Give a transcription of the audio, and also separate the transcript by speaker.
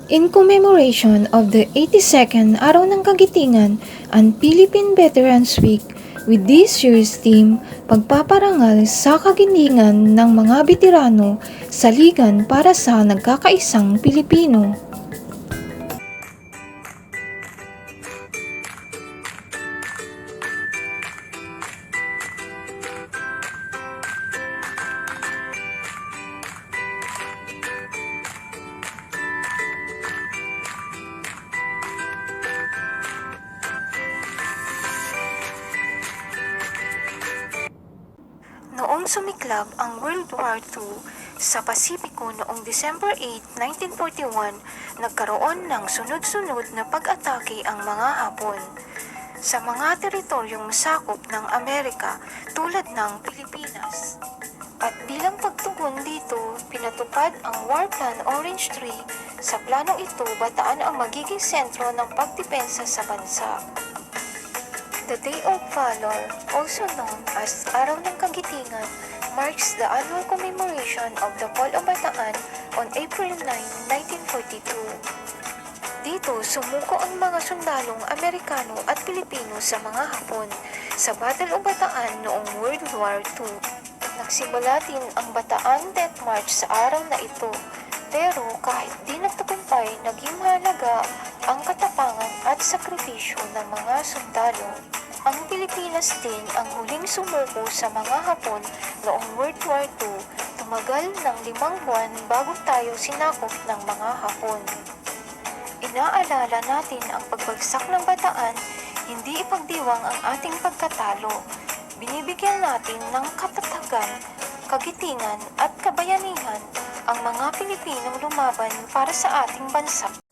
Speaker 1: In commemoration of the 82nd Araw ng Kagitingan and Philippine Veterans Week, with this year's theme, pagpaparangal sa kagitingan ng mga veterano sa ligan para sa nagkakaisang Pilipino. Noong sumiklab ang World War II sa Pasipiko noong December 8, 1941, nagkaroon ng sunod-sunod na pag-atake ang mga Hapon sa mga teritoryong masakop ng Amerika tulad ng Pilipinas. At bilang pagtugon dito, pinatupad ang War Plan Orange 3. Sa planong ito, Bataan ang magiging sentro ng pagdepensa sa bansa. The Day of Valor, also known as Araw ng Kagitingan, marks the annual commemoration of the Fall of Bataan on April 9, 1942. Dito, sumuko ang mga sundalong Amerikano at Pilipino sa mga Hapon sa Battle of Bataan noong World War II. Nagsimula din ang Bataan Death March sa araw na ito, pero kahit di nagtagumpay, naging mahalaga ang katapangan at sakripisyo ng mga sundalo. Ang Pilipinas din ang huling sumuko sa mga Hapon noong World War II. Tumagal ng 5 buwan bago tayo sinakop ng mga Hapon. Inaalala natin ang pagbagsak ng Bataan, hindi ipagdiwang ang ating pagkatalo. Binibigyan natin ng katatagan, kagitingan at kabayanihan ang mga Pilipinong lumaban para sa ating bansa.